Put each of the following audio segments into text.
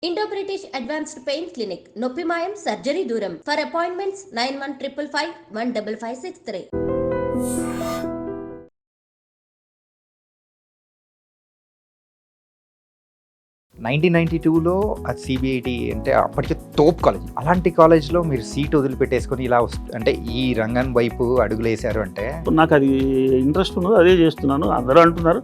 Indo British advanced pain clinic నొప్పి మాయం surgery దూరం ఫర్ అపాయింట్మెంట్స్ 9155515563. 1992లో అది సిబిఐటి అంటే అప్పటికే తోప్ కాలేజ్. అలాంటి కాలేజ్లో మీరు సీట్ వదిలిపెట్టేసుకొని ఇలా అంటే ఈ రంగం వైపు అడుగులేశారు అంటే నాకు అది ఇంట్రెస్ట్ ఉన్నది, అదే చేస్తున్నాను. అందరూ అంటున్నారు.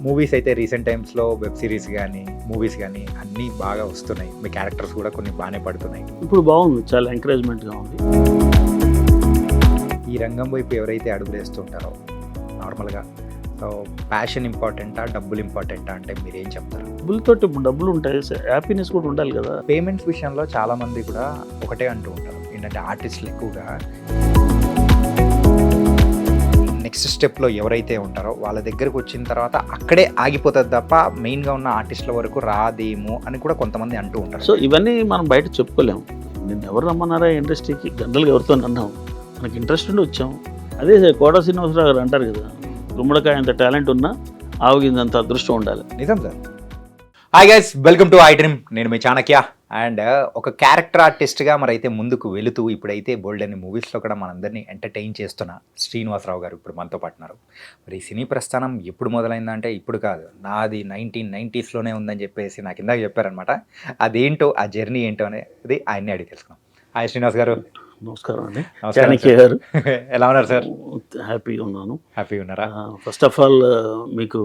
మూవీస్ అయితే రీసెంట్ టైమ్స్లో వెబ్ సిరీస్ కానీ మూవీస్ కానీ అన్నీ బాగా వస్తున్నాయి. మీ క్యారెక్టర్స్ కూడా కొన్ని బాగానే పడుతున్నాయి. ఇప్పుడు బాగుంది, చాలా ఎంకరేజ్మెంట్గా ఉంది. ఈ రంగం వైపు ఎవరైతే అడుగులేస్తుంటారో నార్మల్గా సో ప్యాషన్ ఇంపార్టెంటా డబ్బులు ఇంపార్టెంటా అంటే మీరు ఏం చెప్తారు? డబ్బులతో ఇప్పుడు డబ్బులు ఉంటాయి, హ్యాపీనెస్ కూడా ఉండాలి కదా. పేమెంట్స్ విషయంలో చాలామంది కూడా ఒకటే అంటూ ఉంటారు ఏంటంటే ఆర్టిస్టులు ఎక్కువగా నెక్స్ట్ స్టెప్లో ఎవరైతే ఉంటారో వాళ్ళ దగ్గరకు వచ్చిన తర్వాత అక్కడే ఆగిపోతుంది తప్ప మెయిన్గా ఉన్న ఆర్టిస్టుల వరకు రాదేమో అని కూడా కొంతమంది అంటూ ఉంటారు. సో ఇవన్నీ మనం బయట చెప్పుకోలేము. నేను ఎవరు రమ్మన్నారా ఇండస్ట్రీకి, జనరల్గా ఎవరితో అన్నాం, మనకి ఇంట్రెస్ట్ ఉండి వచ్చాం. అదే కోట శ్రీనివాసరావు గారు అంటారు కదా, గుమ్మడికాయ అంత టాలెంట్ ఉన్నా ఆవుగిందంత అదృష్టం ఉండాలి. నిజం sir. Hi guys, welcome to I dream. నేను మీ చాణక్య. అండ్ ఒక క్యారెక్టర్ ఆర్టిస్ట్గా మరైతే ముందుకు వెళుతూ ఇప్పుడైతే బోల్డ్ అనే మూవీస్లో కూడా మనందరినీ ఎంటర్టైన్ చేస్తున్న శ్రీనివాసరావు గారు ఇప్పుడు మనతో పాటున్నారు. మరి సినీ ప్రస్థానం ఎప్పుడు మొదలైందంటే ఇప్పుడు కాదు, నాది 1990sలోనే ఉందని చెప్పేసి నాకు ఇందాక చెప్పారనమాట. అదేంటో ఆ జర్నీ ఏంటో అనేది ఆయన్ని అడిగి తెలుసుకున్నాం. హాయ్ శ్రీనివాస్ గారు. నమస్కారం అండి. చాణక్య గారు ఎలా ఉన్నారు సార్? హ్యాపీగా ఉన్నాను. హ్యాపీగా ఉన్నారా? ఫస్ట్ ఆఫ్ ఆల్ మీకు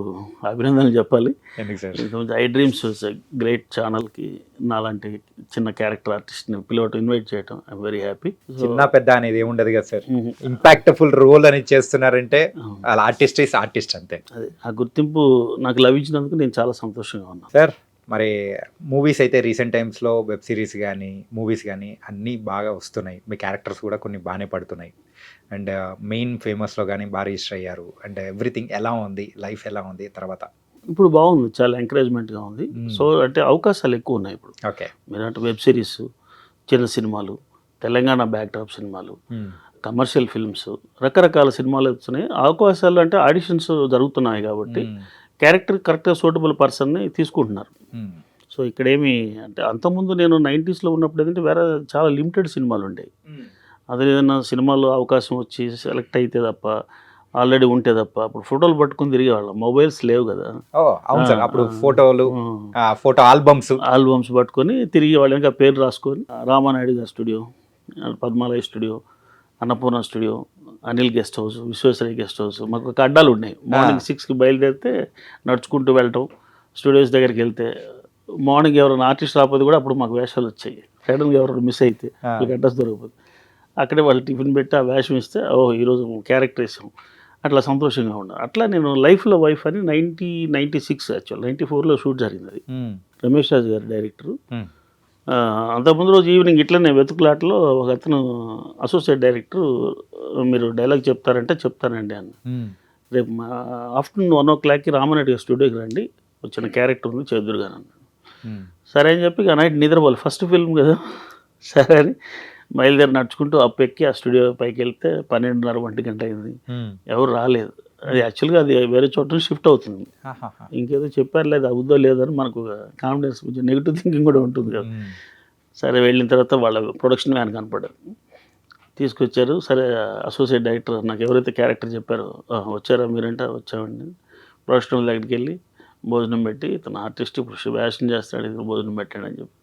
అభినందనలు చెప్పాలి. ఎందుకు సార్? ఐ డ్రీమ్స్ గ్రేట్ ఛానల్కి నాలాంటి చిన్న క్యారెక్టర్ ఆర్టిస్ట్ని పిలవటం, ఇన్వైట్ చేయటం, ఐఎమ్ వెరీ హ్యాపీ. చిన్న పెద్ద అనేది ఏముండదు కదా సార్, ఇంపాక్ట్ఫుల్ రోల్ అని చేస్తున్నారంటే అలా ఆర్టిస్ట్ ఈస్ ఆర్టిస్ట్ అంతే. అదే ఆ గుర్తింపు నాకు లభించినందుకు నేను చాలా సంతోషంగా ఉన్నాను సార్. మరి మూవీస్ అయితే రీసెంట్ టైమ్స్లో వెబ్ సిరీస్ కానీ మూవీస్ కానీ అన్నీ బాగా వస్తున్నాయి. మీ క్యారెక్టర్స్ కూడా కొన్ని బాగానే పడుతున్నాయి. అండ్ మెయిన్ ఫేమస్లో కానీ బాగా రిజిస్టర్ అయ్యారు. అండ్ ఎవ్రీథింగ్ ఎలా ఉంది, లైఫ్ ఎలా ఉంది తర్వాత? ఇప్పుడు బాగుంది, చాలా ఎంకరేజ్మెంట్గా ఉంది. సో అంటే అవకాశాలు ఎక్కువ ఉన్నాయి ఇప్పుడు. ఓకే, మీరంటే వెబ్ సిరీస్, చిన్న సినిమాలు, తెలంగాణ బ్యాక్డ్రాప్ సినిమాలు, కమర్షియల్ ఫిల్మ్స్, రకరకాల సినిమాలు వస్తున్నాయి. అవకాశాలు అంటే ఆడిషన్స్ జరుగుతున్నాయి కాబట్టి క్యారెక్టర్ కరెక్ట్గా సూటబుల్ పర్సన్ని తీసుకుంటున్నారు. సో ఇక్కడేమి అంటే అంతకుముందు నేను 90sలో ఉన్నప్పుడు ఏంటంటే వేరే చాలా లిమిటెడ్ సినిమాలు ఉండేవి. అదే ఏదైనా సినిమాలో అవకాశం వచ్చి సెలెక్ట్ అయితే తప్ప, ఆల్రెడీ ఉంటే తప్ప, అప్పుడు ఫోటోలు పట్టుకుని తిరిగేవాళ్ళం. మొబైల్స్ లేవు కదా. అవును సార్. అప్పుడు ఫోటోలు, ఫోటో ఆల్బమ్స్ పట్టుకొని తిరిగేవాళ్ళం. ఇంకా పేరు రాసుకొని రామానాయుడు గారి studio, Padmalaya studio, Annapurna studio, Anil guest house, Visvesvaraya guest house, మాకు ఒక అడ్డాలు ఉన్నాయి. మార్నింగ్ 6కి బయలుదేరితే నడుచుకుంటూ వెళ్ళటం, స్టూడియోస్ దగ్గరికి వెళ్తే మార్నింగ్ ఎవరైనా ఆర్టిస్ట్ రాకపోతే కూడా అప్పుడు మాకు వేషాలు వచ్చాయి. సడన్గా ఎవరైనా మిస్ అయితే వాళ్ళకి అడ్రస్ దొరకకపోతే అక్కడే వాళ్ళు టిఫిన్ పెట్టి ఆ వేషం ఇస్తే ఈరోజు క్యారెక్టర్ వేసాం, అట్లా సంతోషంగా ఉన్నారు. అట్లా నేను లైఫ్లో వైఫ్ అని 1996 యాక్చువల్ 94లో షూట్ జరిగింది. అది రమేష్ రాజు గారు డైరెక్టరు. అంతకుముందు రోజు ఈవినింగ్ ఇట్లనే వెతుకులాటలో ఒక అతను అసోసియేట్ డైరెక్టర్, మీరు డైలాగ్ చెప్తారంటే చెప్తానండి అన్న. రేపు ఆఫ్టర్నూన్ 1 o'clockకి రామారెడ్డి గారి స్టూడియోకి రండి, వచ్చిన క్యారెక్టర్ ఉంది చేదురుగా అన్నాడు. సరే అని చెప్పి ఇక నైట్ నిద్రపోవాలి, ఫస్ట్ ఫిల్మ్ కదా. సరే అని బయలుదేరి నడుచుకుంటూ ఎక్కి ఆ స్టూడియో పైకి వెళ్తే 12:30 గంట అయింది. ఎవరు రాలేదు. అది యాక్చువల్గా అది వేరే చోట షిఫ్ట్ అవుతుంది. ఇంకేదో చెప్పారు, లేదు అవుద్దో లేదని మనకు కాన్ఫిడెన్స్, కొంచెం నెగిటివ్ థింకింగ్ కూడా ఉంటుంది కదా. సరే వెళ్ళిన తర్వాత వాళ్ళ ప్రొడక్షన్ మ్యాన్ కనపడ్డారు, తీసుకొచ్చారు. సరే అసోసియేట్ డైరెక్టర్ నాకు ఎవరైతే క్యారెక్టర్ చెప్పారో, వచ్చారా మీరంటే వచ్చామండి. ప్రొడక్షన్ దగ్గరికి వెళ్ళి భోజనం పెట్టి, ఇతను ఆర్టిస్ట్ ఇప్పుడు వేషం చేస్తాడు, ఇక్కడ భోజనం పెట్టండి అని చెప్పి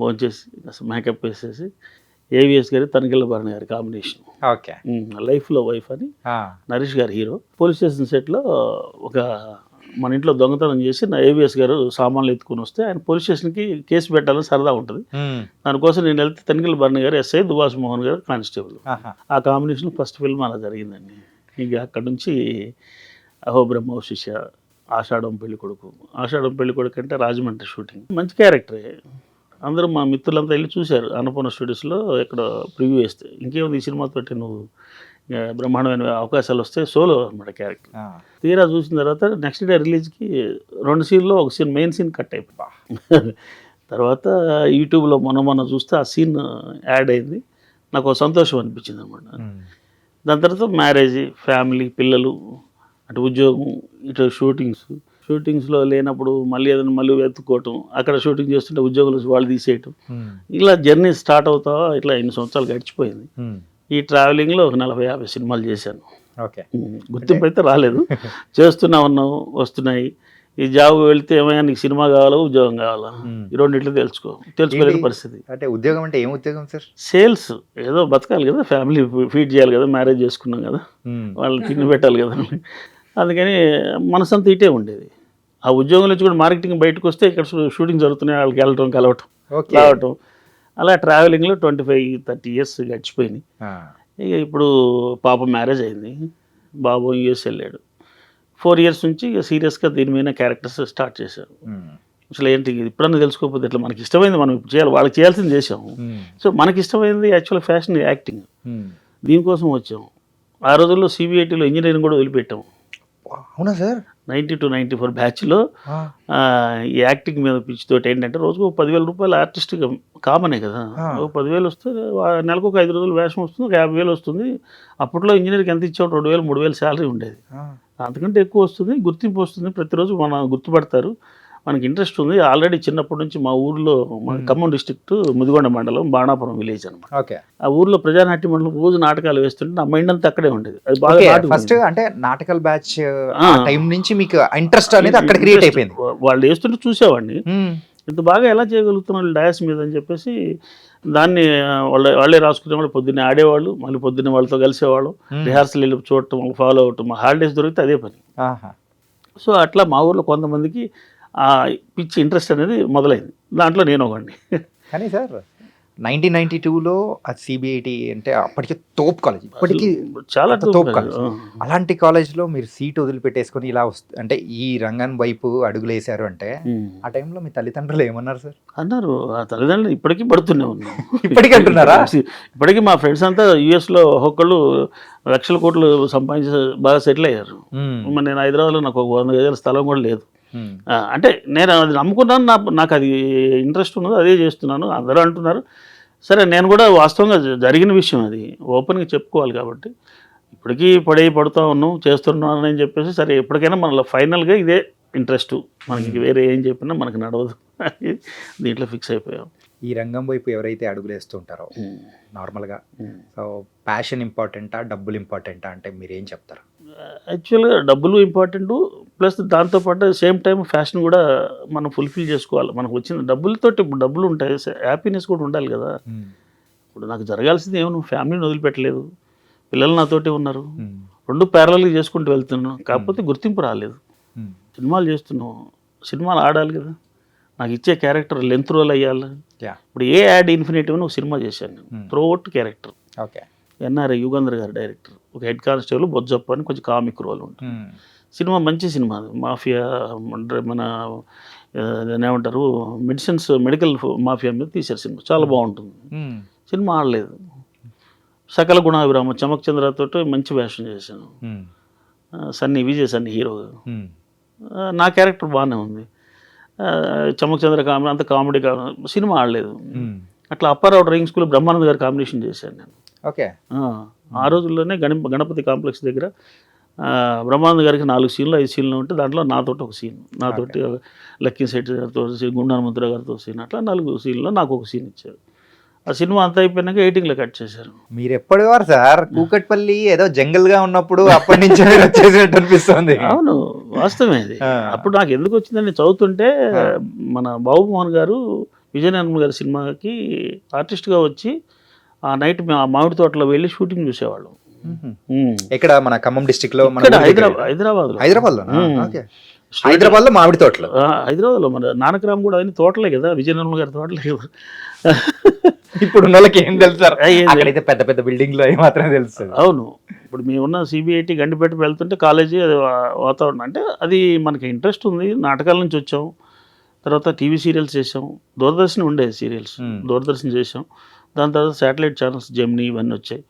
భోజనం చేసి అసలు మేకప్ వేసేసి ఏవిఎస్ గారి తనికెళ్ళ భరణి గారి కాంబినేషన్ ఓకే లైఫ్లో వైఫ్ అని, నరేష్ గారు హీరో. పోలీస్ స్టేషన్ సెట్లో ఒక మన ఇంట్లో దొంగతనం చేసి నా ఏవిఎస్ గారు సామాన్లు ఎత్తుకుని వస్తే ఆయన పోలీస్ స్టేషన్కి కేసు పెట్టాలని సరదా ఉంటుంది. దానికోసం నేను వెళ్తే తనికెళ్ళ భరణి గారు ఎస్ఐ, దువాస్ మోహన్ గారు కానిస్టేబుల్. ఆ కాంబినేషన్ ఫస్ట్ ఫిల్మ్ అలా జరిగిందండి. ఇక అక్కడ నుంచి అహో బ్రహ్మ శిష్య, ఆషాఢం పెళ్లి కొడుకు. ఆషాఢం పెళ్లి కొడుకు అంటే రాజమండ్రి షూటింగ్, మంచి క్యారెక్టరే. అందరూ మా మిత్రులంతా వెళ్ళి చూశారు అన్నపూర్ణ స్టూడియోస్లో ఎక్కడ ప్రివ్యూ వేస్తే. ఇంకేముంది ఈ సినిమాతో నువ్వు బ్రహ్మాండమైన అవకాశాలు వస్తే సోలో అనమాట క్యారెక్టర్. తీరా చూసిన తర్వాత నెక్స్ట్ డే రిలీజ్కి 2 సీన్లో ఒక సీన్ మెయిన్ సీన్ కట్ అయిపోయి తర్వాత యూట్యూబ్లో మొన్న చూస్తే ఆ సీన్ యాడ్ అయింది. నాకు ఒక సంతోషం అనిపించింది అనమాట. దాని తర్వాత మ్యారేజ్, ఫ్యామిలీ, పిల్లలు, అటు ఉద్యోగం, ఇటు షూటింగ్స్, షూటింగ్స్లో లేనప్పుడు మళ్ళీ వెతుక్కోవటం, అక్కడ షూటింగ్ చేస్తుంటే ఉద్యోగులు వాళ్ళు తీసేయటం, ఇలా జర్నీ స్టార్ట్ అవుతా ఇట్లా 8 సంవత్సరాలు గడిచిపోయింది. ఈ ట్రావెలింగ్లో ఒక 40-50 సినిమాలు చేశాను. ఓకే. గుర్తింపు అయితే రాలేదు, చేస్తున్నా ఉన్నాం, వస్తున్నాయి. ఈ జాబ్ వెళ్తే ఏమైనా నీకు సినిమా కావాలా ఉద్యోగం కావాలా, ఈ రెండిట్లు తెలుసుకోలేని పరిస్థితి. అంటే ఉద్యోగం అంటే ఏం ఉద్యోగం సార్? సేల్స్. ఏదో బతకాలి కదా, ఫ్యామిలీ ఫీడ్ చేయాలి కదా, మ్యారేజ్ చేసుకున్నాం కదా, వాళ్ళని తిండి పెట్టాలి కదా, అందుకని మనసంతా ఇటే ఉండేది. ఆ ఉద్యోగం నుంచి కూడా మార్కెటింగ్ బయటకు వస్తే ఇక్కడ షూటింగ్ జరుగుతున్నాయి, వాళ్ళకి వెళ్ళటం కలవటం రావటం, అలా ట్రావెలింగ్లో 25-30 ఇయర్స్ గడిచిపోయినాయి. ఇక ఇప్పుడు పాప మ్యారేజ్ అయింది, బాబు యూఎస్ వెళ్ళాడు. 4 ఇయర్స్ నుంచి ఇక సీరియస్గా దీని మీద క్యారెక్టర్స్ స్టార్ట్ చేశారు. అసలు ఏంటి ఇప్పుడన్నా తెలుసుకోకపోతే ఎట్లా, మనకి ఇష్టమైంది మనం ఇప్పుడు చేయాలి, వాళ్ళకి చేయాల్సింది చేసాము. సో మనకి ఇష్టమైంది యాక్చువల్ ఫ్యాషన్ యాక్టింగ్, దీనికోసం వచ్చాము. ఆ రోజుల్లో సిబిఐటీలో ఇంజనీరింగ్ కూడా వదిలిపెట్టాము. అవునా సార్? 90-94 బ్యాచ్లో ఈ యాక్టింగ్ మీద పిచ్చితోటి ఏంటంటే రోజుకు 10,000 రూపాయలు ఆర్టిస్ట్గా కామనే కదా, 10,000 వస్తే నెలకు ఒక 5 రోజులు వేషం వస్తుంది, ఒక 50,000 వస్తుంది. అప్పట్లో ఇంజనీర్కి ఎంత ఇచ్చాము, 2,000-3,000 శాలరీ ఉండేది, అంతకంటే ఎక్కువ వస్తుంది, గుర్తింపు వస్తుంది, ప్రతిరోజు మన గుర్తుపడతారు, మనకి ఇంట్రెస్ట్ ఉంది. ఆల్రెడీ చిన్నప్పటి నుంచి మా ఊర్లో, మన ఖమ్మం డిస్ట్రిక్ట్ ముదిగొండ మండలం బాణాపురం విలేజ్ అనమాట. ఓకే. ఆ ఊర్లో ప్రజానాట్య మండలం రోజు నాటకాలు వేస్తుంటే నా మైండ్ అంతా అక్కడే ఉండేది. అది బాగా ఫస్ట్ అంటే నాటకాల బ్యాచ్ టైం నుంచి మీకు ఇంట్రెస్ట్ అనేది అక్కడ క్రియేట్ అయిపోయింది. వాళ్ళు వేస్తుంటే చూసేవాడిని, ఇంత బాగా ఎలా చేయగలుగుతున్నారు డయాస్ మీద అని చెప్పేసి దాన్ని వాళ్ళే రాసుకునే వాళ్ళు, పొద్దున్నే ఆడేవాళ్ళు, మళ్ళీ పొద్దున్నే వాళ్ళతో కలిసేవాళ్ళు, రిహార్సల్ వెళ్ళి చూడటం, ఫాలో అవటం, హాలిడేస్ దొరికితే అదే పని. సో అట్లా మా ఊర్లో కొంతమందికి ఆ పిచ్చి ఇంట్రెస్ట్ అనేది మొదలైంది, దాంట్లో నేను ఒకడిని. కానీ సార్ 1992లో అది సిబిఐటి అంటే అప్పటికే తోప్ కాలేజ్, ఇప్పటికీ చాలా తోప్ కాలేజ్. అలాంటి కాలేజ్లో మీరు సీట్ వదిలిపెట్టేసుకొని ఇలా అంటే ఈ రంగం వైపు అడుగులేశారు అంటే ఆ టైంలో మీ తల్లిదండ్రులు ఏమన్నారు సార్? అన్నారు, ఆ తల్లిదండ్రులు ఇప్పటికీ పడుతూనే ఉన్నారు. ఇప్పటికీ అంటున్నారా? ఇప్పటికీ మా ఫ్రెండ్స్ అంతా యుఎస్లో ఒక్కొక్కళ్ళు లక్షల కోట్లు సంపాదించి బాగా సెటిల్ అయ్యారు. నేను హైదరాబాద్లో నాకు ఒక 100 గజాల స్థలం కూడా లేదు. అంటే నేను అది నమ్ముకున్నాను, నాకు అది ఇంట్రెస్ట్ ఉన్నది, అదే చేస్తున్నాను. అందరూ అంటున్నారు, సరే నేను కూడా వాస్తవంగా జరిగిన విషయం అది ఓపెన్గా చెప్పుకోవాలి కాబట్టి ఇప్పటికీ పడుతూ ఉన్నాం, చేస్తున్నాను అని చెప్పేసి, సరే ఎప్పటికైనా మన ఫైనల్గా ఇదే ఇంట్రెస్ట్, మనకి వేరే ఏం చెప్పినా మనకి నడవదు, దీంట్లో ఫిక్స్ అయిపోయాం. ఈ రంగం వైపు ఎవరైతే అడుగులేస్తుంటారో నార్మల్గా, సో ప్యాషన్ ఇంపార్టెంటా, డబ్బులు ఇంపార్టెంటా అంటే మీరు ఏం చెప్తారు? యాక్చువల్గా డబ్బులు ఇంపార్టెంట్, ప్లస్ దాంతోపాటు సేమ్ టైం ఫ్యాషన్ కూడా మనం ఫుల్ఫిల్ చేసుకోవాలి. మనకు వచ్చిన డబ్బులతోటి, ఇప్పుడు డబ్బులు ఉంటాయి, హ్యాపీనెస్ కూడా ఉండాలి కదా. ఇప్పుడు నాకు జరగాల్సింది ఏమో, ఫ్యామిలీని వదిలిపెట్టలేదు, పిల్లలు నాతోటి ఉన్నారు, 2 ప్యారలల్గా చేసుకుంటూ వెళ్తున్నాను. కాకపోతే గుర్తింపు రాలేదు. సినిమాలు చేస్తున్నాం, సినిమాలు ఆడాలి కదా, నాకు ఇచ్చే క్యారెక్టర్ లెంత్ రోల్ అయ్యాలి. ఇప్పుడు ఏ యాడ్ ఇన్ఫినిటివ్ అని ఒక సినిమా చేశాను నేను, త్రోట్ క్యారెక్టర్. ఓకే. ఎన్ఆర్ఐ యుగంధర్ గారు డైరెక్టర్, ఒక హెడ్ కానిస్టేబుల్ బొజ్జప్ప అని కొంచెం కామిక్ రోల్ ఉంటుంది. సినిమా మంచి సినిమా, మాఫియా, మన ఏమంటారు మెడిసిన్స్, మెడికల్ మాఫియా మీద తీశారు సినిమా, చాలా బాగుంటుంది. సినిమా ఆడలేదు. సకల గుణాభిరామ చమక్ చంద్రతో మంచి వేషం చేశాను, విజయ్ సన్నీ హీరోగా. నా క్యారెక్టర్ బాగానే ఉంది. చమక్ చంద్ర కామెడీ, అంత కామెడీ సినిమా ఆడలేదు. అట్లా అప్పారావు డ్రైవింగ్ స్కూల్ బ్రహ్మానంద్ గారి కాంబినేషన్ చేశాను నేను. ఓకే. ఆ రోజుల్లోనే గణపతి కాంప్లెక్స్ దగ్గర బ్రహ్మానంద్ గారికి 4 సీన్లు 5 సీన్లు ఉంటే దాంట్లో నాతోటి ఒక సీన్, నాతోటి లక్కీ సెట్ గారితో గుండా హనుమంతరావు గారితో సీన్, అట్లా 4 సీన్లో నాకు ఒక సీన్ ఇచ్చారు. ఆ సినిమా అంతా అయిపోయినాక 18లో కట్ చేశారు. మీరు ఎప్పటివారు సార్ కూకట్పల్లి ఏదో జంగల్గా ఉన్నప్పుడు అప్పటి నుంచి వచ్చేసినట్టు అనిపిస్తుంది. అవును, వాస్తవమే అది. అప్పుడు నాకు ఎందుకు వచ్చిందని చదువుతుంటే మన బాబుమోహన్ గారు విజయనారాయణ గారి సినిమాకి ఆర్టిస్ట్గా వచ్చి ఆ నైట్ మేము ఆ మామిడి తోటలో వెళ్ళి షూటింగ్ చూసేవాళ్ళం. ఇక్కడ మన ఖమ్మం డిస్ట్రిక్ట్ లో, హైదరాబాద్లో మామిడి తోటలో, హైదరాబాద్లో మన నానకరామ్ కూడా అన్ని తోటలే కదా, విజయనారాయణ గారి తోటలే కదా. ఇప్పుడు ఏం తెలుస్తారు, అక్కడైతే పెద్ద పెద్ద బిల్డింగ్లు అవి మాత్రమే తెలుస్తుంది. అవును, ఇప్పుడు మేమున్న సిబిఐటి గండిపేట వెళ్తుంటే కాలేజీ అది వాతావరణం, అంటే అది మనకి ఇంట్రెస్ట్ ఉంది. నాటకాల నుంచి వచ్చాం, తర్వాత టీవీ సీరియల్స్ చేసాం, దూరదర్శన్ ఉండేది సీరియల్స్, దూరదర్శన్ చేసాం. దాని తర్వాత శాటిలైట్ ఛానల్స్ జెమినీ ఇవన్నీ వచ్చాయి,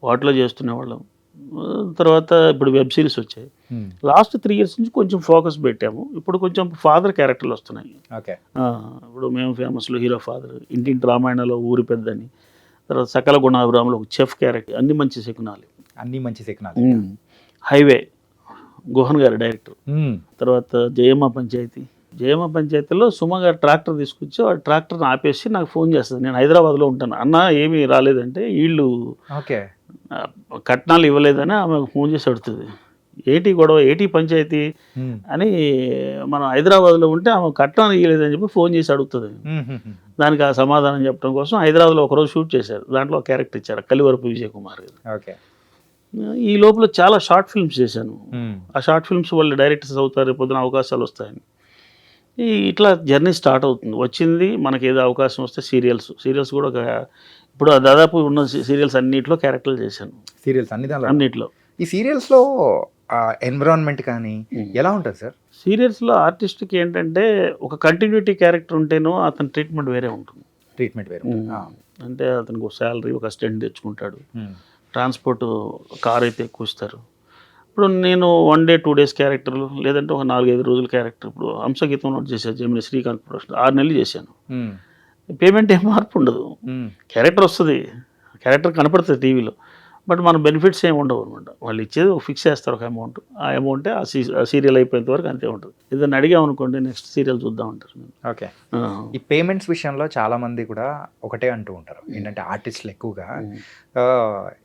వాటిలో చేస్తునేవాళ్ళం. తర్వాత ఇప్పుడు వెబ్ సిరీస్ వచ్చాయి. లాస్ట్ 3 ఇయర్స్ నుంచి కొంచెం ఫోకస్ పెట్టాము. ఇప్పుడు కొంచెం ఫాదర్ క్యారెక్టర్లు వస్తున్నాయి. ఇప్పుడు మేము ఫేమస్లో హీరో ఫాదర్, ఇంటింటి రామాయణంలో ఊరి పెద్దని, తర్వాత సకల గుణాభిరామంలో ఒక చెఫ్ క్యారెక్టర్, అన్ని మంచి శకునాలు. హైవే గుహన్ గారు డైరెక్టర్. తర్వాత జయమ్మ పంచాయతీలో సుమ గారు ట్రాక్టర్ తీసుకొచ్చి ఆ ట్రాక్టర్ని ఆపేసి నాకు ఫోన్ చేస్తుంది. నేను హైదరాబాద్లో ఉంటాను. అన్న ఏమీ రాలేదంటే వీళ్ళు ఓకే కట్నాలు ఇవ్వలేదని ఆమెకు ఫోన్ చేసి అడుగుతుంది. ఏటి గొడవ, ఏటి పంచాయతీ అని మనం హైదరాబాద్లో ఉంటే ఆమె కట్నాలు ఇవ్వలేదని చెప్పి ఫోన్ చేసి అడుగుతుంది. దానికి ఆ సమాధానం చెప్పడం కోసం హైదరాబాద్లో ఒకరోజు షూట్ చేశారు. దాంట్లో ఒక క్యారెక్టర్ ఇచ్చారు, కలివరపు విజయ్ కుమార్ గారు. ఓకే ఈ లోపల చాలా షార్ట్ ఫిల్మ్స్ చేశాను. ఆ షార్ట్ ఫిల్మ్స్ వాళ్ళు డైరెక్టర్స్ అవుతారు, రేపు పొద్దున అవకాశాలు వస్తాయని ఇట్లా జర్నీ స్టార్ట్ అవుతుంది. వచ్చింది మనకి ఏదో అవకాశం వస్తే సీరియల్స్ కూడా ఇప్పుడు దాదాపు ఉన్న సీరియల్స్ అన్నిట్లో క్యారెక్టర్లు చేశాను. సీరియల్స్ అన్నిట్లో. ఈ సీరియల్స్లో ఎన్విరాన్మెంట్ కానీ ఎలా ఉంటుంది సార్? సీరియల్స్లో ఆర్టిస్ట్కి ఏంటంటే ఒక కంటిన్యూటీ క్యారెక్టర్ ఉంటేనో అతని ట్రీట్మెంట్ వేరే ఉంటుంది. అంటే అతనికి ఒక శాలరీ, ఒక అసిస్టెంట్ తెచ్చుకుంటాడు, ట్రాన్స్పోర్ట్ కార్ అయితే ఎక్కువ ఇస్తారు. ఇప్పుడు నేను 1 day 2 days క్యారెక్టర్లు, లేదంటే ఒక 4-5 రోజుల క్యారెక్టర్. ఇప్పుడు హంసగీతంలో చేశాను, జమిని శ్రీకాంత్ ప్రొడక్షన్ 6 నెలలు చేశాను. పేమెంట్ ఏం మార్పు ఉండదు, క్యారెక్టర్ వస్తుంది, క్యారెక్టర్ కనపడుతుంది టీవీలో, బట్ మన బెనిఫిట్స్ ఏమి ఉండవు అనమాట. వాళ్ళు ఇచ్చేది ఫిక్స్ చేస్తారు ఒక అమౌంట్, ఆ అమౌంటే ఆ సీరియల్ అయిపోయేంత వరకు అంతే ఉంటుంది. ఏదైనా అడిగామనుకోండి నెక్స్ట్ సీరియల్ చూద్దాం అంటారు. ఓకే ఈ పేమెంట్స్ విషయంలో చాలామంది కూడా ఒకటే అంటూ ఉంటారు ఏంటంటే ఆర్టిస్టులు ఎక్కువగా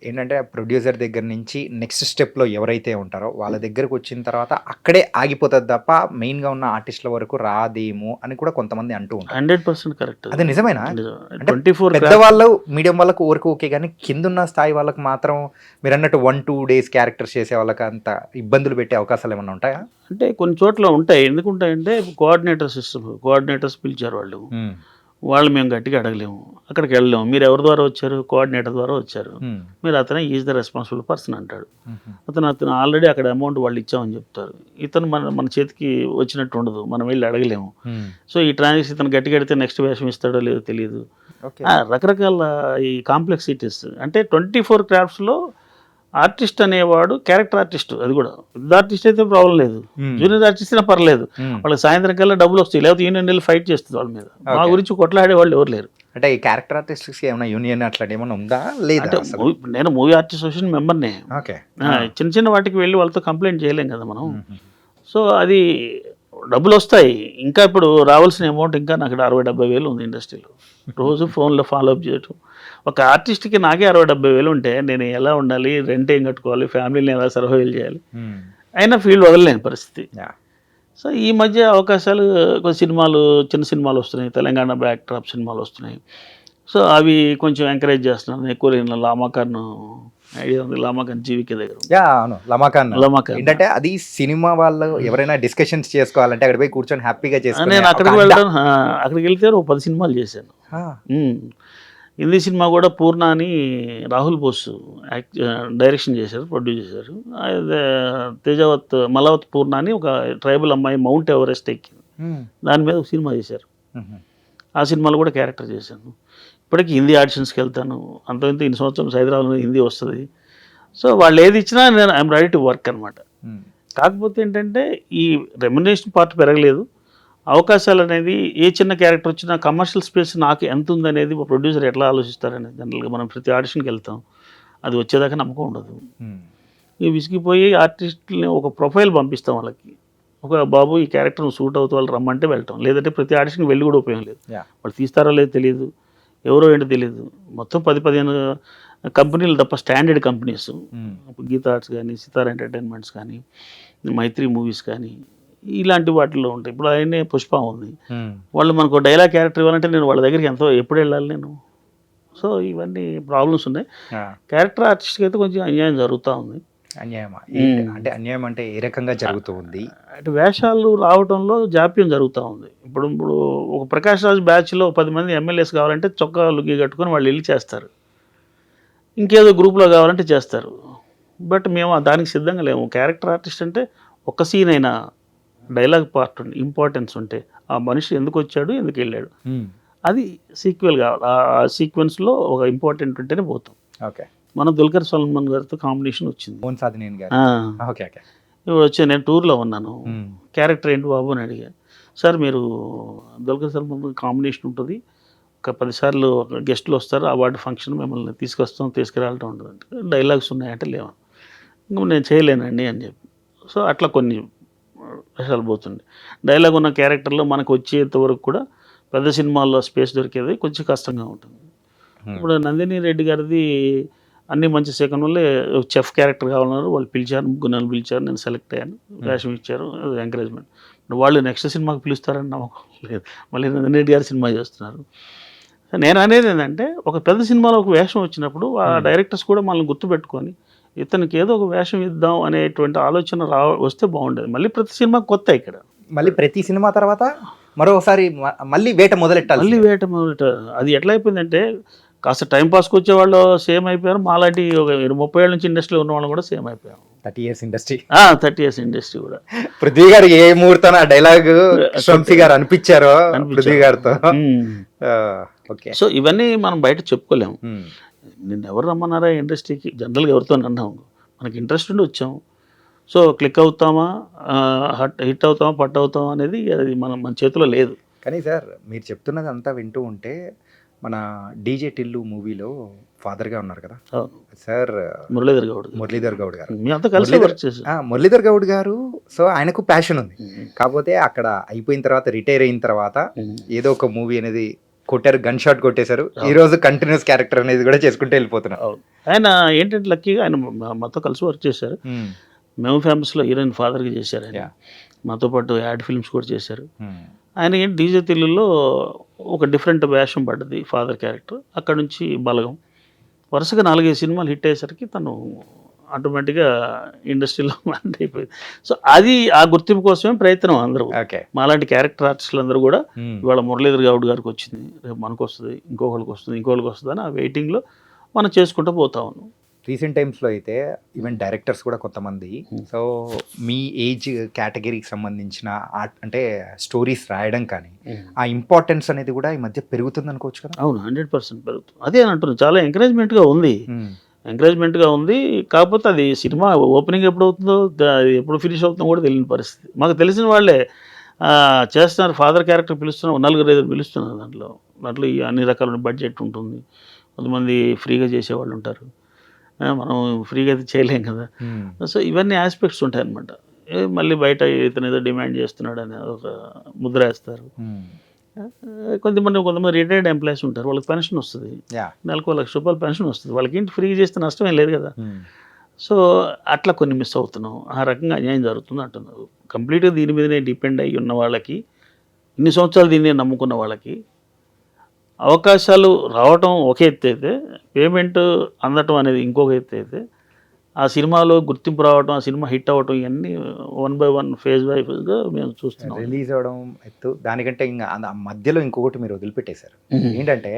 ఏంటంటే ప్రొడ్యూసర్ దగ్గర నుంచి నెక్స్ట్ స్టెప్లో ఎవరైతే ఉంటారో వాళ్ళ దగ్గరకు వచ్చిన తర్వాత అక్కడే ఆగిపోతుంది తప్ప మెయిన్గా ఉన్న ఆర్టిస్టుల వరకు రాదేమో అని కూడా కొంతమంది అంటూ ఉంటారు. 100% కరెక్ట్. అదే నిజమేనా? 24 పెద్దవాళ్ళు మీడియం వాళ్ళకు వరకు ఓకే, కానీ కిందున్న స్థాయి వాళ్ళకి మాత్రం మీరు అన్నట్టు 1-2 days క్యారెక్టర్స్ చేసే వాళ్ళకి అంత ఇబ్బందులు పెట్టే అవకాశాలు ఏమైనా ఉంటాయా? అంటే కొన్ని చోట్ల ఉంటాయి. ఎందుకు ఉంటాయంటే కోఆర్డినేటర్ సిస్టమ్, కోఆర్డినేటర్స్ పిలిచారు వాళ్ళు మేము గట్టిగా అడగలేము, అక్కడికి వెళ్ళలేము. మీరు ఎవరి ద్వారా వచ్చారు? కోఆర్డినేటర్ ద్వారా వచ్చారు. మీరు అతనే ఈజ్ ద రెస్పాన్సిబుల్ పర్సన్ అంటాడు. అతను ఆల్రెడీ అక్కడ అమౌంట్ వాళ్ళు ఇచ్చామని చెప్తారు. ఇతను మన చేతికి వచ్చినట్టు ఉండదు, మనం వెళ్ళి అడగలేము. సో ఈ ట్రాన్సాక్షన్ ఇతను గట్టిగా అడిగితే నెక్స్ట్ వేషం ఇస్తాడో లేదో తెలియదు. రకరకాల ఈ కాంప్లెక్సిటీస్. అంటే 24 craftsలో ఆర్టిస్ట్ అనేవాడు క్యారెక్టర్ ఆర్టిస్ట్. అది కూడా పెద్ద ఆర్టిస్ట్ అయితే ప్రాబ్లం లేదు, జూనియర్ ఆర్టిస్ట్ అయినా పర్లేదు, వాళ్ళకి సాయంత్రం కల్లా డబ్బులు వస్తాయి, లేకపోతే యూనియన్ వెళ్ళి ఫైట్ చేస్తుంది వాళ్ళ మీద. మా గురించి కొట్లాడే వాళ్ళు ఎవరు లేరు. అంటే ఈ క్యారెక్టర్ ఆర్టిస్ట్కి ఏమైనా యూనియన్ అట్లా ఏమైనా ఉందా లేదా? నేను మూవీ ఆర్టిస్ట్ అసోసియేషన్ మెంబర్నే. చిన్న చిన్న వాటికి వెళ్ళి వాళ్ళతో కంప్లైంట్ చేయలేం కదా మనం. సో అది డబ్బులు వస్తాయి. ఇంకా ఇప్పుడు రావాల్సిన అమౌంట్ ఇంకా నాకు 60-70 వేలు ఉంది ఇండస్ట్రీలో. రోజు ఫోన్లో ఫాలోఅప్ చేయటం. ఒక ఆర్టిస్ట్కి నాకే 60-70 వేలు ఉంటే నేను ఎలా ఉండాలి, రెంట్ ఏం కట్టుకోవాలి, ఫ్యామిలీని ఎలా సర్వైవ్ చేయాలి, అయినా ఫీల్డ్ వదలలేని పరిస్థితి. సో ఈ మధ్య అవకాశాలు కొన్ని సినిమాలు, చిన్న సినిమాలు వస్తున్నాయి, తెలంగాణ బ్యాక్ డ్రాప్ సినిమాలు వస్తున్నాయి. సో అవి కొంచెం ఎంకరేజ్ చేస్తున్నాను. ఎక్కువ లామాకాన్ ఐడియా ఉంది, లామాకాన్ జీవికే దగ్గర. లమాకాన్ ఏంటంటే అది సినిమా వాళ్ళు ఎవరైనా డిస్కషన్స్ చేసుకోవాలంటే అక్కడ పోయి కూర్చొని హ్యాపీగా చేసుకుని. నేను అక్కడికి వెళ్ళాను, అక్కడికి వెళ్తే 10 సినిమాలు చేశాను. హిందీ సినిమా కూడా పూర్ణ అని రాహుల్ బోస్ డైరెక్షన్ చేశారు, ప్రొడ్యూస్ చేశారు. మలవత్ పూర్ణ అని ఒక ట్రైబల్ అమ్మాయి మౌంట్ ఎవరెస్ట్ ఎక్కింది, దాని మీద ఒక సినిమా చేశారు. ఆ సినిమాలో కూడా క్యారెక్టర్ చేశాను. ఇప్పటికీ హిందీ ఆడిషన్స్కి వెళ్తాను. అంతకుమింత ఇన్ని సంవత్సరం హైదరాబాద్లో హిందీ వస్తుంది. సో వాళ్ళు ఏది ఇచ్చినా నేను ఐఎమ్ రెడీ టు వర్క్ అనమాట. కాకపోతే ఏంటంటే ఈ రెమ్యునరేషన్ పార్ట్ పెరగలేదు. అవకాశాలు అనేది ఏ చిన్న క్యారెక్టర్ వచ్చినా కమర్షియల్ స్పేస్ నాకు ఎంత ఉందనేది ప్రొడ్యూసర్ ఎట్లా ఆలోచిస్తారనేది. జనరల్గా మనం ప్రతి ఆడిషన్కి వెళ్తాం, అది వచ్చేదాకా నమ్మకం ఉండదు. ఈ విసిగిపోయి ఆర్టిస్ట్ని ఒక ప్రొఫైల్ పంపిస్తాం వాళ్ళకి, ఒక బాబు ఈ క్యారెక్టర్ సూట్ అవుతూ వాళ్ళు రమ్మంటే వెళ్తాం. లేదంటే ప్రతి ఆడిషన్కి వెళ్ళి కూడా ఉపయోగం లేదు. వాళ్ళు తీస్తారో లేదో తెలియదు, ఎవరో ఏంటో తెలియదు. మొత్తం 10-15 కంపెనీలు తప్ప, స్టాండర్డ్ కంపెనీస్, గీతా ఆర్ట్స్ కానీ, సితారా ఎంటర్టైన్మెంట్స్ కానీ, మైత్రి మూవీస్ కానీ, ఇలాంటి వాటిల్లో ఉంటాయి. ఇప్పుడు ఆయనే పుష్ప ఉంది, వాళ్ళు మనకు డైలాగ్ క్యారెక్టర్ ఇవ్వాలంటే నేను వాళ్ళ దగ్గరికి ఎప్పుడు వెళ్ళాలి నేను. సో ఇవన్నీ ప్రాబ్లమ్స్ ఉన్నాయి. క్యారెక్టర్ ఆర్టిస్ట్కి అయితే కొంచెం అన్యాయం జరుగుతూ ఉంది. అన్యాయమా? అంటే అన్యాయం అంటే ఏ రకంగా జరుగుతూ ఉంది? అంటే వేషాలు రావడంలో జాప్యం జరుగుతూ ఉంది. ఇప్పుడు ఒక ప్రకాష్ రాజ్ బ్యాచ్లో 10 మంది ఎమ్మెల్యేస్ కావాలంటే చొక్కా లుగ్గి కట్టుకొని వాళ్ళు వెళ్ళి చేస్తారు, ఇంకేదో గ్రూప్లో కావాలంటే చేస్తారు. బట్ మేము దానికి సిద్ధంగా లేము. క్యారెక్టర్ ఆర్టిస్ట్ అంటే ఒక సీన్ అయినా డైలాగ్ పార్ట్ ఇంపార్టెన్స్ ఉంటే, ఆ మనిషి ఎందుకు వచ్చాడు, ఎందుకు వెళ్ళాడు, అది సీక్వెల్ కావాలి. ఆ సీక్వెన్స్లో ఒక ఇంపార్టెంట్ ఉంటేనే పోతాం. ఓకే, మన దుల్కర్ సల్మాన్ గారితో కాంబినేషన్ వచ్చింది. ఇప్పుడు వచ్చి నేను టూర్లో ఉన్నాను, క్యారెక్టర్ ఏంటి బాబు అని అడిగా. సార్ మీరు దుల్కర్ సల్మాన్ కాంబినేషన్ ఉంటుంది, ఒక 10 సార్లు గెస్టులు వస్తారు, అవార్డు ఫంక్షన్ మిమ్మల్ని తీసుకొస్తాం, తీసుకురావటం ఉంటుంది, డైలాగ్స్ ఉన్నాయంటే లేవా, ఇంకా నేను చేయలేనండి అని చెప్పి. సో అట్లా కొన్ని వేషాలు పోతుంది. డైలాగ్ ఉన్న క్యారెక్టర్లో మనకు వచ్చేంత వరకు కూడా పెద్ద సినిమాల్లో స్పేస్ దొరికేది కొంచెం కష్టంగా ఉంటుంది. ఇప్పుడు నందిని రెడ్డి గారిది అన్ని మంచి సెకండ్ వల్లే చెఫ్ క్యారెక్టర్ కావాలన్నారు, వాళ్ళు పిలిచారు, ముగ్గురు నన్ను పిలిచారు, నేను సెలెక్ట్ అయ్యాను, వేషం ఇచ్చారు, ఎంకరేజ్మెంట్. వాళ్ళు నెక్స్ట్ సినిమాకి పిలుస్తారని నమ్మకం లేదు, మళ్ళీ నందిని రెడ్డి గారి సినిమా చేస్తున్నారు. నేను అనేది ఏంటంటే ఒక పెద్ద సినిమాలో ఒక వేషం వచ్చినప్పుడు ఆ డైరెక్టర్స్ కూడా మనల్ని గుర్తుపెట్టుకొని ఇతనికి ఏదో ఒక వేషం ఇద్దాం అనేటువంటి ఆలోచన వస్తే బాగుండేది. మళ్ళీ ప్రతి సినిమా కొత్త ఇక్కడ, మళ్ళీ ప్రతి సినిమా తర్వాత మరోసారి మళ్ళీ వేట మొదలెట్టాలి. మళ్ళీ వేట మొదలెట్ట. అది ఎట్లా అయిపోయిందంటే కాస్త టైంపాస్కి వచ్చేవాళ్ళు సేమ్ అయిపోయారు, మాలాంటి ఒక 30 ఏళ్ళ నుంచి ఇండస్ట్రీలో ఉన్న వాళ్ళు కూడా సేమ్ అయిపోయారు. 30 years ఇండస్ట్రీ, 30 years ఇండస్ట్రీ కూడా. పృథ్వీ గారు ఏ ముహూర్తాన డైలాగ్ వంశీ గారు అనిపించారో పృథ్వీ గారితో. ఓకే, సో ఇవన్నీ మనం బయట చెప్పుకోలేము. నిన్ను ఎవరు రమ్మన్నారా ఇండస్ట్రీకి, జనరల్గా ఎవరితో అన్నాము, మనకి ఇంట్రెస్ట్ ఉండి వచ్చాము. సో క్లిక్ అవుతామా, హిట్ అవుతామా, పట్ అవుతామా అనేది అది మన చేతిలో లేదు. కానీ సార్ మీరు చెప్తున్నది అంతా వింటూ ఉంటే మన డీజే టిల్లు మూవీలో ఫాదర్గా ఉన్నారు కదా సార్, మురళీధర్ గౌడ్ గారు. మీ అంతా కలిసి వర్క్ చేశారు. మురళీధర్ గౌడ్ గారు, సో ఆయనకు ప్యాషన్ ఉంది, కాకపోతే అక్కడ అయిపోయిన తర్వాత రిటైర్ అయిన తర్వాత ఏదో ఒక మూవీ అనేది కొట్టారు, గన్ షాట్ కొట్టేశారు. ఈ రోజు కంటిన్యూస్ క్యారెక్టర్ అనేది కూడా చేసుకుంటూ వెళ్ళిపోతున్నారు. ఆయన ఏంటంటే లక్కీగా ఆయన మాతో కలిసి వర్క్ చేశారు. మేము ఫేమస్లో హీరోయిన్ ఫాదర్గా చేశారు ఆయన, మాతో పాటు యాడ్ ఫిల్మ్స్ కూడా చేశారు. ఆయన ఏంటి డీజే తిల్లులో ఒక డిఫరెంట్ వేషం పడ్డది, ఫాదర్ క్యారెక్టర్. అక్కడ నుంచి బలగం, వరుసగా 4-5 సినిమాలు హిట్ అయ్యేసరికి తను ఆటోమేటిక్గా ఇండస్ట్రీలో అయిపోయింది. సో అది ఆ గుర్తింపు కోసమే ప్రయత్నం అందరూ. మాలాంటి క్యారెక్టర్ ఆర్టిస్టులు అందరూ కూడా ఇవాళ మురళీధర్ గౌడ్ గారికి వచ్చింది, రేపు మనకు వస్తుంది, ఇంకొకరికి వస్తుంది అని ఆ వెయిటింగ్లో మనం చేసుకుంటూ పోతా ఉన్నాం. రీసెంట్ టైమ్స్లో అయితే ఈవెన్ డైరెక్టర్స్ కూడా కొంతమంది, సో మీ ఏజ్ కేటగిరీకి సంబంధించిన అంటే స్టోరీస్ రాయడం కానీ ఆ ఇంపార్టెన్స్ అనేది కూడా ఈ మధ్య పెరుగుతుంది అనుకోవచ్చు కదా. అవును, 100% పెరుగుతుంది. అదే అని అంటున్నాను, చాలా ఎంకరేజ్మెంట్గా ఉంది. కాకపోతే అది సినిమా ఓపెనింగ్ ఎప్పుడు అవుతుందో, ఎప్పుడు ఫినిష్ అవుతుందో కూడా తెలియని పరిస్థితి. మాకు తెలిసిన వాళ్ళే చేస్తున్నారు, ఫాదర్ క్యారెక్టర్ పిలుస్తున్నారు, 4-5 పిలుస్తున్నారు. దాంట్లో ఈ అన్ని రకాల బడ్జెట్ ఉంటుంది, కొంతమంది ఫ్రీగా చేసేవాళ్ళు ఉంటారు, మనం ఫ్రీగా అయితే చేయలేం కదా. సో ఇవన్నీ ఆస్పెక్ట్స్ ఉంటాయన్నమాట. మళ్ళీ బయట ఇతను ఏదో డిమాండ్ చేస్తున్నాడు అని ఒక ముద్ర వేస్తారు. కొంతమంది రిటైర్డ్ ఎంప్లాయీస్ ఉంటారు, వాళ్ళకి పెన్షన్ వస్తుంది, నెలకు 1 లక్ష రూపాయలు పెన్షన్ వస్తుంది, వాళ్ళకి ఇంటి ఫ్రీగా చేస్తే నష్టమేం లేదు కదా. సో అట్లా కొన్ని మిస్ అవుతున్నాం, ఆ రకంగా అన్యాయం జరుగుతుంది అంటున్నారు. కంప్లీట్గా దీని మీదనే డిపెండ్ అయ్యి ఉన్న వాళ్ళకి, ఇన్ని సంవత్సరాలు దీన్ని నమ్ముకున్న వాళ్ళకి అవకాశాలు రావటం ఒక ఎత్తు అయితే, పేమెంట్ అందటం అనేది ఇంకొక ఎత్తు అయితే, ఆ సినిమాలో గుర్తింపు రావటం, ఆ సినిమా హిట్ అవ్వటం, ఇవన్నీ 1 by 1 ఫేజ్ బై ఫేజ్గా మేము చూస్తున్నాం. రిలీజ్ అవ్వడం ఎత్తు, దానికంటే ఇంకా మధ్యలో ఇంకొకటి మీరు వదిలిపెట్టేశారు. ఏంటంటే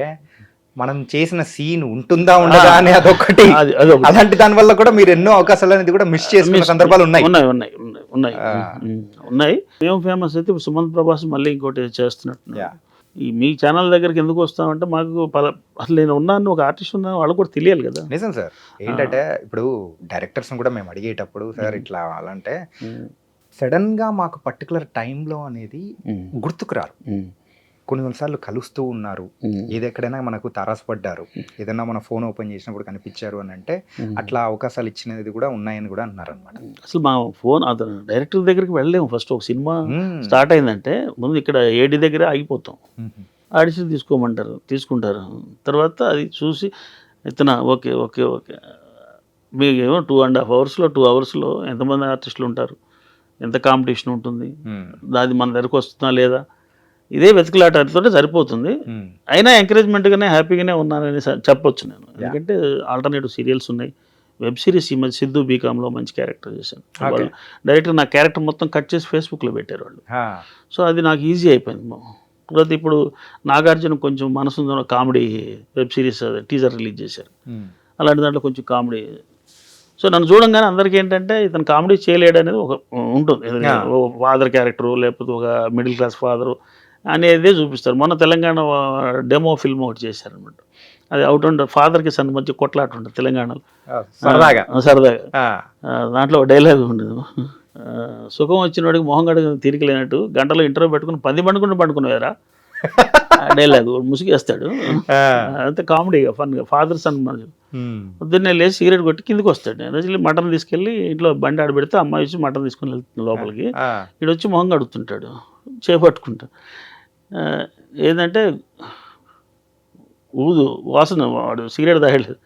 మనం చేసిన సీన్ ఉంటుందా ఉండదా అని అదొకటి, అలాంటి దాని వల్ల కూడా మీరు ఎన్నో అవకాశాలు అనేది కూడా మిస్ చేసుకున్న సందర్భాలు ఉన్నాయి. మేము ఫేమస్ అయితే సుమంత్ ప్రభాస్ మళ్ళీ ఇంకోటి చేస్తున్నట్టు. ఈ మీ ఛానల్ దగ్గరికి ఎందుకు వస్తామంటే మాకు అసలు నేను ఉన్నాను, ఒక ఆర్టిస్ట్ ఉన్నాను, వాళ్ళకి కూడా తెలియాలి కదా. నిజం సార్, ఏంటంటే ఇప్పుడు డైరెక్టర్స్ కూడా మేము అడిగేటప్పుడు సార్ ఇట్లా అలాంటే సడన్గా మాకు పర్టికులర్ టైంలో అనేది గుర్తుకు రారు. కొన్నిసార్లు కలుస్తూ ఉన్నారు, ఏది ఎక్కడైనా మనకు తారాసపడ్డారు, ఏదైనా మన ఫోన్ ఓపెన్ చేసినప్పుడు కనిపించారు అని అంటే అట్లా అవకాశాలు ఇచ్చినది కూడా ఉన్నాయని కూడా అన్నారు అనమాట. అసలు మా ఫోన్ అతను డైరెక్టర్ దగ్గరికి వెళ్ళలేము. ఫస్ట్ ఒక సినిమా స్టార్ట్ అయిందంటే ముందు ఇక్కడ ఏడి దగ్గర ఆగిపోతాం, ఆడిషన్ తీసుకుంటారు. తర్వాత అది చూసి ఇతను ఓకే మీకు ఏమో 2.5 hours 2 hours ఎంతమంది ఆర్టిస్టులు ఉంటారు, ఎంత కాంపిటీషన్ ఉంటుంది, అది మన దగ్గరకు వస్తుందా లేదా, ఇదే వెతుకులాటతో సరిపోతుంది. అయినా ఎంకరేజ్మెంట్గానే హ్యాపీగానే ఉన్నానని చెప్పొచ్చు నేను. ఎందుకంటే ఆల్టర్నేటివ్ సీరియల్స్ ఉన్నాయి, వెబ్ సిరీస్ ఈ మధ్య సిద్ధు బీకామ్లో మంచి క్యారెక్టర్ చేశాను. వాళ్ళు డైరెక్ట్గా నా క్యారెక్టర్ మొత్తం కట్ చేసి ఫేస్బుక్లో పెట్టారు వాళ్ళు. సో అది నాకు ఈజీ అయిపోయింది. తర్వాత ఇప్పుడు నాగార్జున కొంచెం మనసుందో comedy web series teaser release చేశారు, అలాంటి దాంట్లో కొంచెం కామెడీ. సో నన్ను చూడంగానే అందరికీ ఏంటంటే ఇతను కామెడీ చేయలేడు అనేది ఒక ఉంటుంది, ఫాదర్ క్యారెక్టరు లేకపోతే ఒక మిడిల్ క్లాస్ ఫాదరు అనేది చూపిస్తారు. మొన్న తెలంగాణ డెమో ఫిల్మ్ ఒకటి చేశారనమాట, అది అవుట్ అండ్ ఫాదర్కి సన్ మధ్య కొట్లాట ఉంటుంది తెలంగాణలో సరదాగా. దాంట్లో డైలాగ్ ఉండదు, సుఖం వచ్చిన వాడికి మొహం కడుగు తిరిగి లేనట్టు గంటలో ఇంటర్వ్యూ పెట్టుకుని 10 పండుకునేవారా డైలాగ్ ముసిగేస్తాడు. అంతే కామెడీగా ఫన్గా ఫాదర్ సన్ పొద్దున్నే లేచి సిగరెట్ కొట్టి కిందకి వస్తాడు. నేను వచ్చి మటన్ తీసుకెళ్ళి ఇంట్లో బండి ఆడబెడితే అమ్మాయి వచ్చి మటన్ తీసుకుని వెళ్తుంది లోపలికి. వీడు వచ్చి మొహం కడుగుతుంటాడు చేపట్టుకుంటా. ఏంటంటే ఊదు వాసన, వాడు సిగరెట్ తాగలేదు.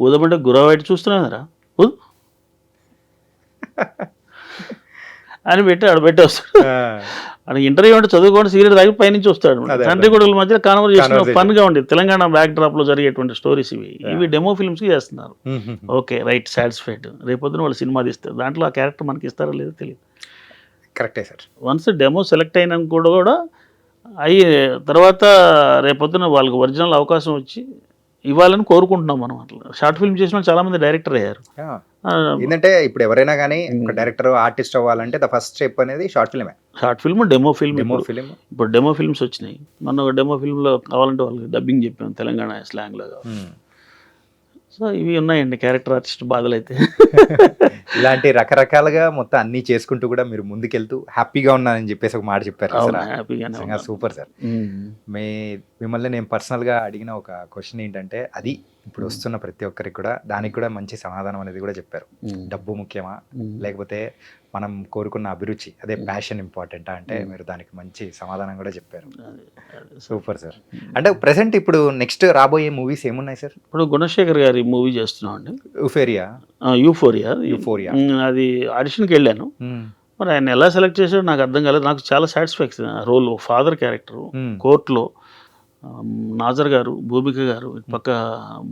ఊదమంటే గురవాటి చూస్తున్నారా ఊదు అని పెట్టి ఆడ పెట్టి వస్తాడు. అని ఇంటర్వ్యూ అంటే చదువుకోండి సిగరెట్ తాగి పైనుంచి వస్తాడు. తండ్రి కొడుకుల మధ్య కాన్వర్జేషన్ ఫన్గా ఉండేది. తెలంగాణ బ్యాక్ డ్రాప్లో జరిగేటువంటి స్టోరీస్ ఇవి డెమో ఫిల్మ్స్కి చేస్తున్నారు. Okay right, satisfied. రేపొద్దున వాళ్ళు సినిమా తీస్తారు, దాంట్లో ఆ క్యారెక్టర్ మనకి ఇస్తారో లేదో తెలియదు. కరెక్టే సార్. వన్స్ డెమో సెలెక్ట్ అయినా కూడా అయ్యి తర్వాత రేపొద్దున వాళ్ళకి ఒరిజినల్ అవకాశం వచ్చి ఇవ్వాలని కోరుకుంటున్నాం మనం. అట్లా షార్ట్ ఫిల్మ్ చేసిన వాళ్ళు చాలా మంది డైరెక్టర్ అయ్యారు. ఏంటంటే ఇప్పుడు ఎవరైనా కానీ ఒక డైరెక్టర్ ఆర్టిస్ట్ అవ్వాలంటే ద ఫస్ట్ స్టెప్ అనేది షార్ట్ ఫిల్మే. Short film, demo film. ఇప్పుడు డెమో ఫిల్మ్స్ వచ్చినాయి. మొన్న ఒక డెమో ఫిల్మ్లో కావాలంటే వాళ్ళకి డబ్బింగ్ చెప్పాము తెలంగాణ స్లాంగ్లో. సో ఇవి ఉన్నాయండి క్యారెక్టర్ ఆర్టిస్ట్ బాధలు అయితే. ఇలాంటి రకరకాలుగా మొత్తం అన్ని చేసుకుంటూ కూడా మీరు ముందుకెళ్తూ హ్యాపీగా ఉన్నానని చెప్పేసి ఒక మాట చెప్పారు. హ్యాపీగానే సూపర్ సార్. మిమ్మల్ని నేను పర్సనల్గా అడిగిన ఒక క్వశ్చన్ ఏంటంటే, అది ఇప్పుడు వస్తున్న ప్రతి ఒక్కరికి కూడా దానికి కూడా మంచి సమాధానం అనేది కూడా చెప్పారు. డబ్బు ముఖ్యమా లేకపోతే మనం కోరుకున్న అభిరుచి అదే ప్యాషన్ ఇంపార్టెంటా అంటే మీరు దానికి మంచి సమాధానం కూడా చెప్పారు. Super sir. అంటే ప్రెసెంట్ ఇప్పుడు నెక్స్ట్ రాబోయే మూవీస్ ఏమున్నాయి సార్? ఇప్పుడు గుణశేఖర్ గారి మూవీ చేస్తున్నాం అండి, యూఫోరియా. అది ఆడిషన్కి వెళ్ళాను. మరి ఆయన ఎలా సెలెక్ట్ చేశాడో నాకు అర్థం కాలేదు. నాకు చాలా సాటిస్ఫాక్షన్. రోల్ ఫాదర్ క్యారెక్టర్ కోర్టులో నాజర్ గారు, భూమిక గారు, పక్క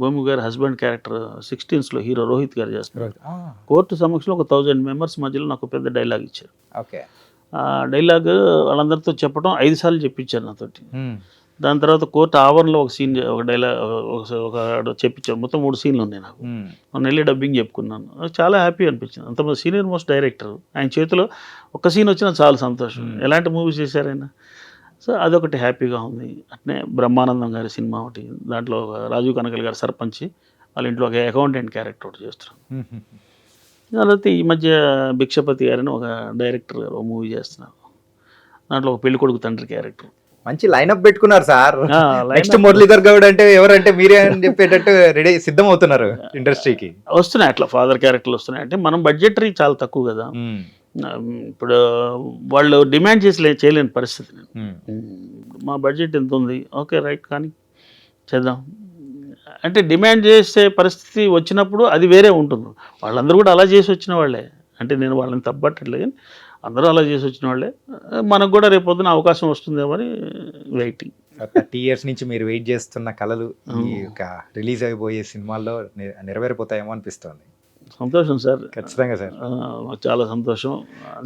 భూమిక గారి హస్బెండ్ క్యారెక్టర్ 16స్లో హీరో రోహిత్ గారు చేస్తారు. కోర్టు సమక్షంలో ఒక 1000 మెంబర్స్ మధ్యలో నాకు పెద్ద డైలాగ్ ఇచ్చారు. ఆ డైలాగ్ వాళ్ళందరితో చెప్పడం 5 సార్లు చెప్పించారు నాతోటి. దాని తర్వాత కోర్టు ఆవరణలో ఒక సీన్, ఒక డైలాగ్ ఒక చెప్పించారు. మొత్తం 3 సీన్లు ఉన్నాయి నాకు. నేను వెళ్ళి డబ్బింగ్ చెప్పుకున్నాను. చాలా హ్యాపీ అనిపించింది. అంత సీనియర్ మోస్ట్ డైరెక్టర్, ఆయన చేతిలో ఒక సీన్ వచ్చినా చాలా సంతోషం. ఎలాంటి మూవీ చేశారు ఆయన. సో అదొకటి హ్యాపీగా ఉంది. అట్నే బ్రహ్మానందం గారి సినిమా ఒకటి, దాంట్లో రాజీవ్ కనకల్ గారి సర్పంచ్, వాళ్ళ ఇంట్లో ఒక అకౌంటెంట్ క్యారెక్టర్ ఒకటి చేస్తున్నాను. తర్వాత ఈ మధ్య భిక్షపతి గారిని ఒక డైరెక్టర్ గారు ఒక మూవీ చేస్తున్నారు. దాంట్లో ఒక పెళ్లి కొడుకు తండ్రి క్యారెక్టర్. మంచి లైన్అప్ పెట్టుకున్నారు సార్. నెక్స్ట్ మురళీధర్ గౌడ్ అంటే ఎవరంటే మీరే అని చెప్పేటట్టు రెడీ సిద్ధం అవుతున్నారు ఇండస్ట్రీకి. వస్తున్నాయి అట్లా ఫాదర్ క్యారెక్టర్లు వస్తున్నాయి. అంటే మనం బడ్జెటరీ చాలా తక్కువ కదా, ఇప్పుడు వాళ్ళు డిమాండ్ చేసి చేయలేని పరిస్థితి. మా బడ్జెట్ ఎంత ఉంది, ఓకే రైట్ కానీ చేద్దాం అంటే డిమాండ్ చేసే పరిస్థితి వచ్చినప్పుడు అది వేరే ఉంటుంది. వాళ్ళందరూ కూడా అలా చేసి వచ్చిన వాళ్ళే, అంటే నేను వాళ్ళని తప్పట్టట్లేదు కానీ అందరూ అలా చేసి వచ్చిన వాళ్ళే. మనకు కూడా రేపు పొద్దున అవకాశం వస్తుందేమో అని వెయిటింగ్. 30 years నుంచి మీరు వెయిట్ చేస్తున్న కళలు ఈ యొక్క రిలీజ్ అయిపోయే సినిమాల్లో నెరవేరిపోతాయేమో అనిపిస్తుంది. సంతోషం సార్, ఖచ్చితంగా సార్, చాలా సంతోషం.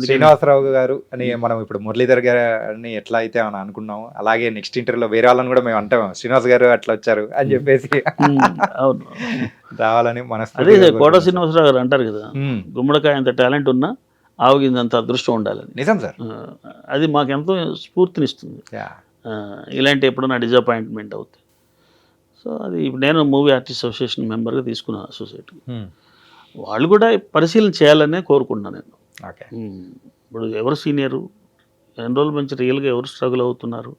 శ్రీనివాసరావు గారు అని మనం ఇప్పుడు మురళీధర్ గారిని ఎట్లా అయితే మనం అనుకున్నాము, అలాగే నెక్స్ట్ ఇంటర్వ్యూలో వేరే వాళ్ళని కూడా మేము అంటాం శ్రీనివాస్ గారు అట్లా వచ్చారు అని చెప్పేసి అవును రావాలని అదే కోట శ్రీనివాసరావు గారు అంటారు కదా, గుమ్మడికాయ అంత టాలెంట్ ఉన్నా ఆవుగిందంత అదృష్టం ఉండాలని. నిజం సార్, అది మాకెంతో స్ఫూర్తినిస్తుంది. ఇలాంటి ఎప్పుడన్నా డిసప్పాయింట్మెంట్ అవుతుంది. సో అది ఇప్పుడు నేను మూవీ ఆర్టిస్ట్ అసోసియేషన్ మెంబర్గా తీసుకున్నాను సొసైటీ. వాళ్ళు కూడా పరిశీలన చేయాలనే కోరుకుంటున్నాను నేను. ఇప్పుడు ఎవరు సీనియరు, ఎన్ని రోజుల నుంచి రియల్గా ఎవరు స్ట్రగుల్ అవుతున్నారు,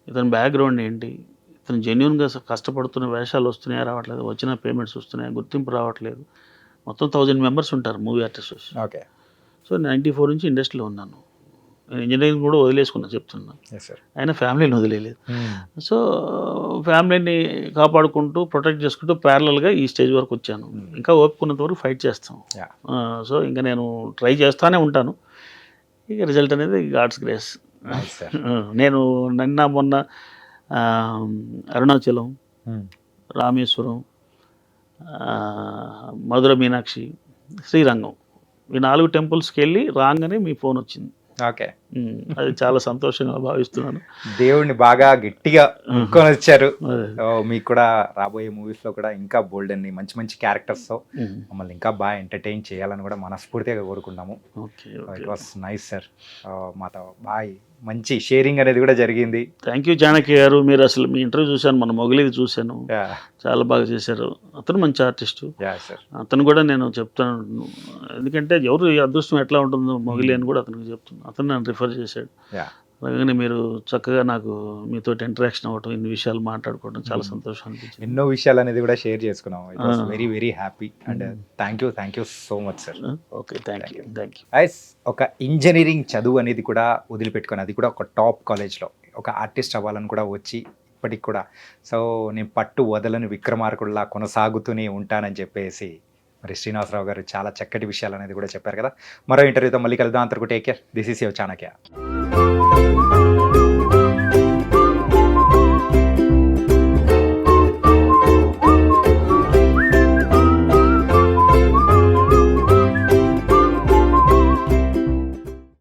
ఇతని బ్యాక్గ్రౌండ్ ఏంటి, ఇతను జెన్యున్గా కష్టపడుతున్న వేషాలు వస్తున్నాయా రావట్లేదు, వచ్చిన పేమెంట్స్ వస్తున్నాయా, గుర్తింపు రావట్లేదు. మొత్తం 1000 మెంబర్స్ ఉంటారు movie artist association. Okay. So 94 నుంచి ఇండస్ట్రీలో ఉన్నాను. నేను ఇంజనీరింగ్ కూడా వదిలేసుకున్నా చెప్తున్నా, అయినా ఫ్యామిలీని వదిలేదు. సో ఫ్యామిలీని కాపాడుకుంటూ ప్రొటెక్ట్ చేసుకుంటూ ప్యారలల్గా ఈ స్టేజ్ వరకు వచ్చాను. ఇంకా ఓపుకున్నంత వరకు ఫైట్ చేస్తాం. సో ఇంకా నేను ట్రై చేస్తూనే ఉంటాను. ఇక రిజల్ట్ అనేది గాడ్స్ గ్రేస్. నేను మొన్న అరుణాచలం, రామేశ్వరం, మధుర మీనాక్షి, శ్రీరంగం, ఈ 4 టెంపుల్స్కి వెళ్ళి రాగానే మీ ఫోన్ వచ్చింది. ఓకే, అది చాలా సంతోషంగా భావిస్తున్నాను. దేవుడిని బాగా గట్టిగా ముక్కొని వచ్చారు. మీకు కూడా రాబోయే మూవీస్ లో కూడా ఇంకా బోల్డ్ అన్ని మంచి మంచి క్యారెక్టర్స్ తో మమ్మల్ని ఇంకా బాగా ఎంటర్టైన్ చేయాలని కూడా మనస్ఫూర్తిగా కోరుకున్నాము. ఇట్ వాస్ నైస్ సార్, మాతో బాయ్ మంచి షేరింగ్ అనేది కూడా జరిగింది. థ్యాంక్ యూ జానకి గారు. మీరు అసలు మీ ఇంటర్వ్యూ చూశాను, మన మొగలిది చూశాను, చాలా బాగా చేశారు. అతను మంచి ఆర్టిస్టు, అతను కూడా నేను చెప్తాను. ఎందుకంటే ఎవరు అదృష్టం ఎట్లా ఉంటుందో మొగలి అని కూడా అతనికి చెప్తున్నాను. అతను నన్ను రిఫర్ చేశాడు. అలాగని మీరు చక్కగా నాకు మీతో ఇంటరాక్షన్ అవ్వటం, ఇన్ని విషయాలు మాట్లాడుకోవడం చాలా సంతోషం అనిపించింది. ఎన్నో విషయాలు అనేది కూడా షేర్ చేసుకున్నాం. It was very very happy and thank you so much sir. Okay, thank you. Ice ఒక ఇంజనీరింగ్ చదువు అనేది కూడా వదిలిపెట్టుకొని, అది కూడా ఒక టాప్ కాలేజ్లో ఒక ఆర్టిస్ట్ అవ్వాలని కూడా వచ్చి ఇప్పటికి కూడా సో నేను పట్టు వదలని విక్రమార్కుడిలా కొనసాగుతూనే ఉంటానని చెప్పేసి మరి శ్రీనివాసరావు గారు చాలా చక్కటి విషయాలు అనేది కూడా చెప్పారు కదా. మరో ఇంటర్వ్యూతో మళ్ళీ కలుద్దాం. అంతవరకు take care. This is your Chanakya.